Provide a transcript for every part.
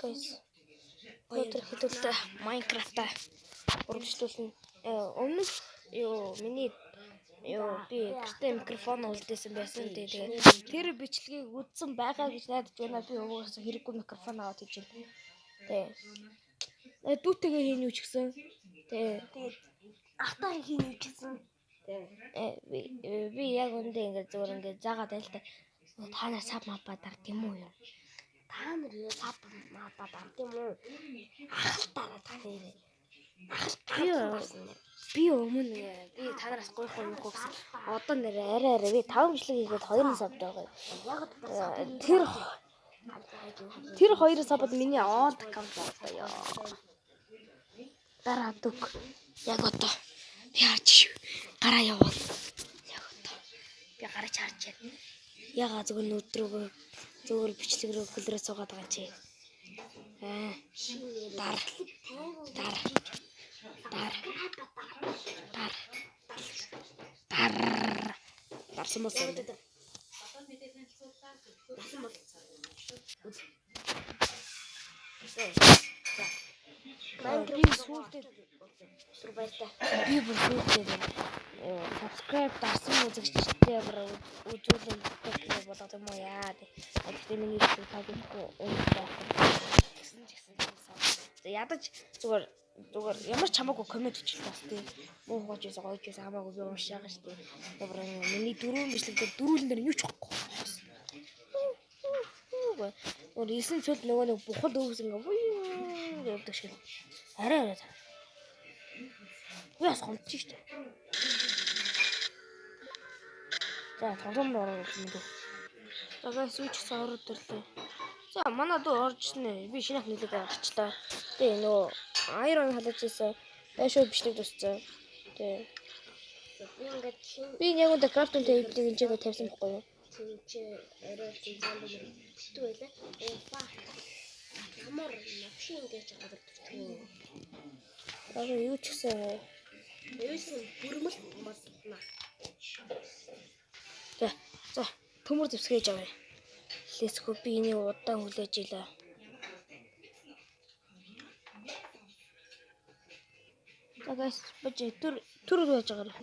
guys. Өнөөдөр хэдүүлээ Minecraft-а үргэлжлүүлнэ. Өмнөх миний би гэртээ микрофон үлдээсэн байсан. Тэгээд тэр бичлэгийг үзсэн байгаа гэж найдаж байна. Би угаасаа хэрэггүй микрофон аваад хийж байна. Тэгээд дүүтэйгээ хийн юу ч гэсэн. Тэгээд ахтаа хийн юу ч гэсэн. Би яг үндэ ингээд зүгээр ингээд заагаад байл та. Та нар саб мападаар тийм үү юу? Та нар саб мападаар тийм үү? Ахалтаараа та нэрээ. Би өмнө би танараас гойхгүй юу гэсэн. Одоо нэр арай би 5 бичлэг хийгээд 2 сабд байгаа. Тэр 2 сабд миний олд аккаунт байна яа. Дараа дүг. Яг одоо би харж гараа явуул. Яг одоо би гараж харж байна. Ягаа зүгээр нүдрөөгөө зүгээр бичлэг рүү хөлрөө суугаад байгаа чи. Дар. Дарсан мос. Би бүрсүүлдэг. Subscribe дарсан үзэгчдээ үзүүлэн болоод юм уу яа. Гэхдээ миний YouTube хавьгүй гэсэн. Ядаж зүгээр ямар ч хамаагүй коммент хийчихлээ бас тийм муу хооч байсан гоё ч байсан хамаагүй би уншиж байгаа шүү дээ. Ямар миний дөрөв бичлэг дээр дөрүүлэн дээр юу ч байхгүй. Өөр 9 цөл нөгөө нэг бухал өвс ингээ явдаг шиг. Арай. Яас хомч шүү дээ. За тоглоом орох юм дөө. За гайс юу ч гэсэн ороод ирлээ. За манай дөө оржсэн ээ. Би шинэ хнэлээд гарчлаа. Тэгээ нөгөө Iron халаж ийсэн. Дэшөө бичлэг тусцаа. Тэгээ. Би яг үнэ крафтынтэй хэвлэг инжээгээ тавьсан байхгүй юу? Чи арай зинзаан битүү байлаа. Ямар машин ингэж гадардаг. Аа юу ч гэсэн юусэн бүрмэл маснаа. За төмөр зэвсгээж авъя. Let's go би энийг удаан хүлээж ийлээ. За guys бачи төр байж байгаа.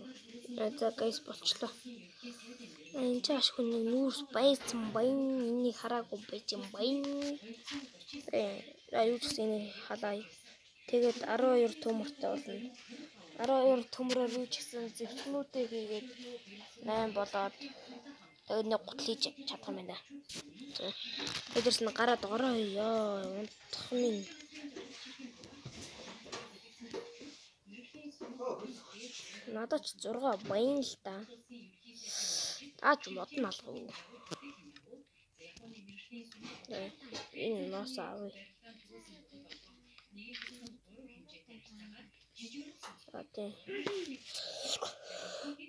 За guys болчлоо. Энэ чааш хүн нүүрс байсан баян энийг хараагүй байж юм баян. Юу ч гэсэн энийг халаа. Тэгээд 12 төмөртэй болно. 12 төмрөөр юу ч гэсэн зэвсгнүүдээ хийгээд 8 болоод тэгээд нэг гутал хийж чадах юм байна. Тэдэрс нь гараад ороо ёо унтах минь. Надад ч 6 баян л та. Аач модон алгав. Энэ нос авъя.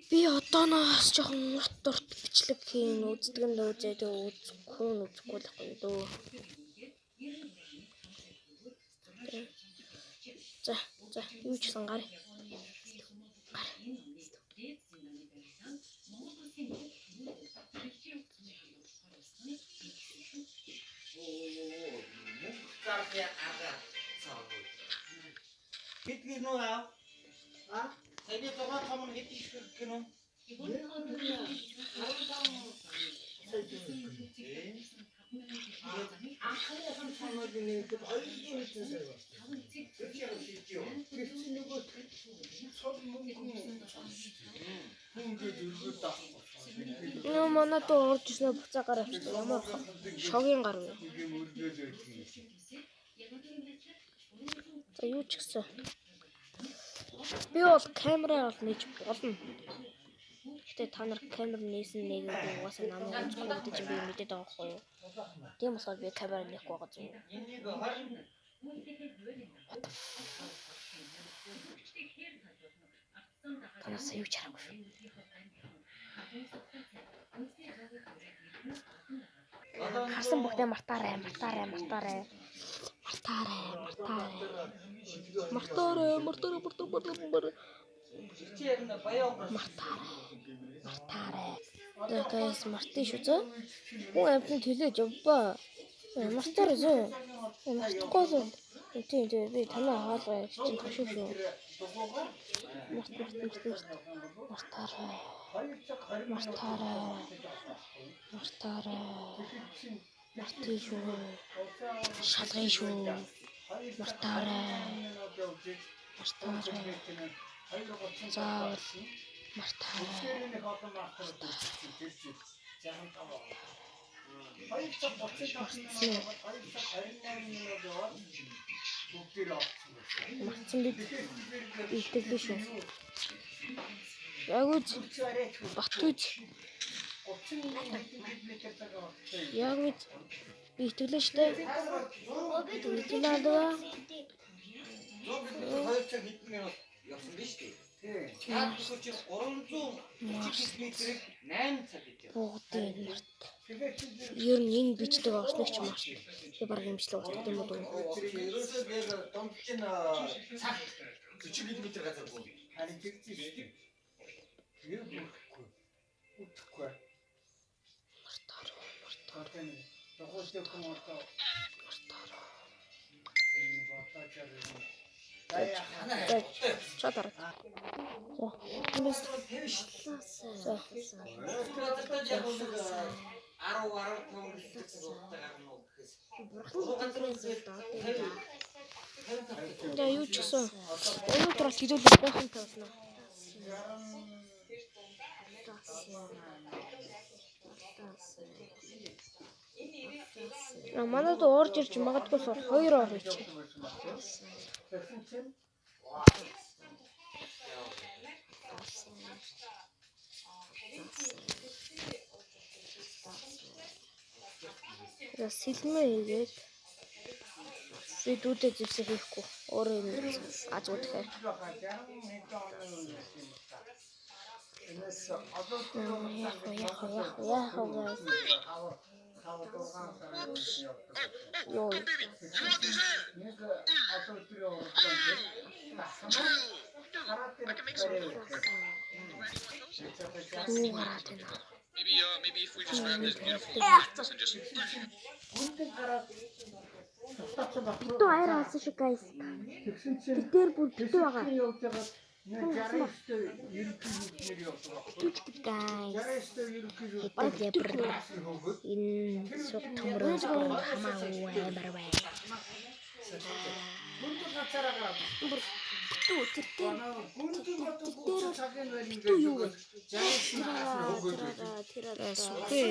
Би одооноос жоохон урт бичлэг хийн үздэг нь үзээд үзэхгүй л байхгүй дөө. За юу ч гэсэн гар. Hit gino ha? Ha? Sige to ka mo hit gino. Манай дөө орж ирсэн буцаа гар авчихсан. Ямар шогийн гар вэ? За юу ч гэсэн. Би бол камераа бол нээж болно. Гэтэ та нар камер нээсэн нэгээг угаасаа намайг үзэхгүй гэдэг чинь би мэдээд байгаа байхгүй юу? Тийм болохоор би камер нээхгүй байгаа зү. Танаас юу ч хараагүй шүү. Харсан бүхнээ мартаарай. Guys, мартын шүү зөө. Хүн амтны төлөөж явбаа. Мартаарай зөө. Мартахгүй зөө. Тийм би танаа хаалгаа чинь ташив шүү. Мартаарай. Мартий шүү. Шалгын шүү. Мартаарай. Заавал мартаарай. Мартсан бид итгэл шүү. Яг үз. Бат үз. Яг үз. Би итгэлээ штэ. Итгэл алдаа. Явсан биз дээ. Тийм. Чи 300 метрийг 8 цаг гэж. Бүгдээ март. Ер нь энэ бичдэг орсногч март. Би баг юмчлаг устдаг юм уу? Ерөөсөө дээр домчин цаг 40 км газар буу. Харин тэгчих шүү дээ. Тэр бүхгүй. Утхгүй. Мартаар. Тохиолдох юм уу? Мартаар. Энэ батачаар юм. Чатар. Да юу ч гэсэн өнөөдөр бол хилүүлэх байхын тоосноо. Манайд орж ирж магадгүй 2 ор хийчих. Сэлмээ хийгээд би дүүдээ зэвсэг хийхгүй. Өөрөө юм аз удахаар. Йоо. Maybe if we just grab this beautiful box and just Битүү хайр алсан шиг guys. Тэр бүр битүү байгаа. Битүүч guys. Энэ суг төмрөө хамаагүй амар бай. Битүү тэр битүү юу вэ? Тэр супээ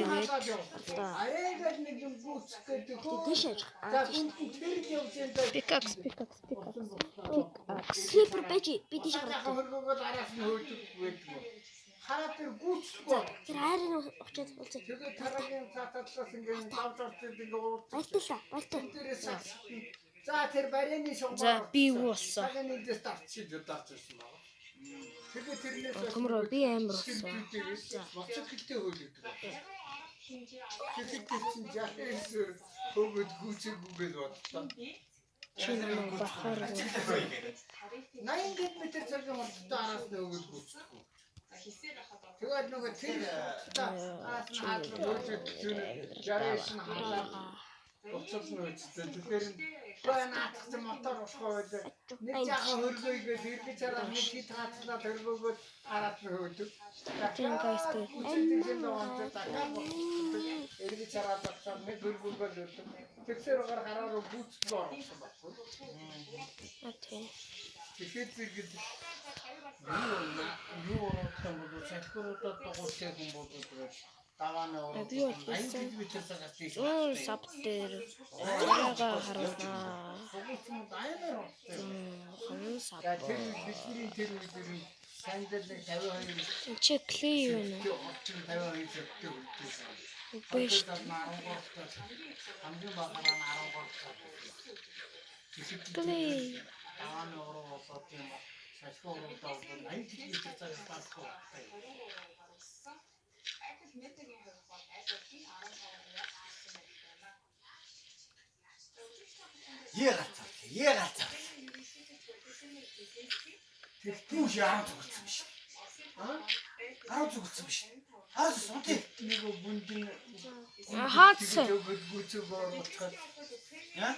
дэшэж. Пикакс. Слипер бэж би дэш гарах. Хараа тэр гүцэхгүй. Тэр хайрын очоод болчих. Тэгээд тарагийн цаататлаас ингээд тавж орчих ингээд уултаа. За тэр барины шугам. За би юу болсон? Цагаанаас дарчих байсан байна. Тэгээд тэрнээс төмрөө би амар болсон. За моцог гэлтэй хөөлөд. Тэгээд чинь жахээс хөвөд гүцэгүүгээд бодлоо. Чинь бахаар. 80 км цагийн хурдтай араас нь хөвөд гүцэхгүй. Тэгээд нөгөө тэр аас нь жахээс нь халаа. Уцалж нүцтэй. Тэгэхээр наатах мотор усгоо байлаа. Нэг жаахан хөргөйгээд эргэж хараад нэг хит хаачлаа төргөөгөөд хараад хөөдөг. Тийм guys тийм. Эргэж хараад багсаа нэг хөргөөгөөд өгдөг. Тэгэхээр гараараа гүцлээ орсон баггүй. Тийм. Тэгэхээр зэрэг юу орсон бол салхиуруудад дугуйтай хүн болдог. Би болсон. Саб дээр яага харуулнаа. Хон саб. Тэр сандал 52. Чекли юу нэ? 52. Бэш. Плей. Яагаад. Тэр түүш яагаад зүгцсэн биш. Аа? Гараа зүгцсэн биш. Хаас унтыг нэг бүндин Хаацсан. гүцэг оруулах. Яа?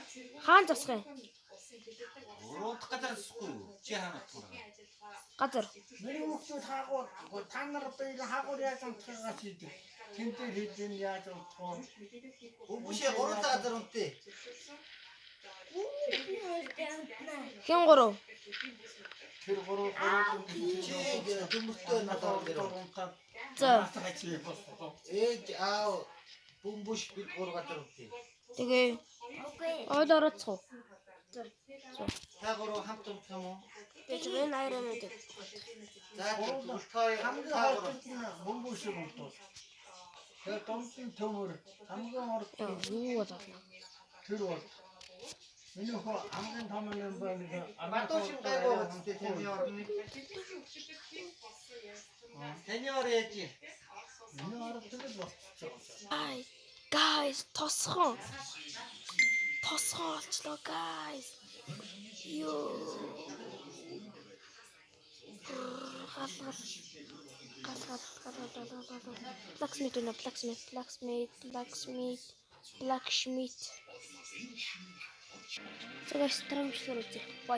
Хаан засах юм. Уруудах гадарсахгүй. Чи хаана тураа? Газар. Миний хүүхдүүд хаагур та нар бие хаагур яаж амтгаагаа хийдэг. Тэн дээр хийдэн яаж унтах вэ? Бүшээ гурван газар унтээ. Хин гурав. Тэр гурван төмөртөө надад унтаад. За. Ээж аав бөмбөш бид гурван газар унтээ. Тэгээ. Ойл ороцгоо. Та гурван хамт унтах юм уу? Тэгээ энэ хайраа мэдээ. За хамгийн хойд бөмбөш унтаа. Тэр томсын төмөр хамгийн орд Юу болоо. тэр бол миний хоо хамгийн том юм байна. Матушин гайгүй үстэй тэний орны. Тэний ор яаж? Миний ор тэгэл болчихсон. Ай, guys, тосхон. Тосхон олчлоо, guys. Ёо. Гал. Blacksmith. So guys, трамчлаар үзье. Bye.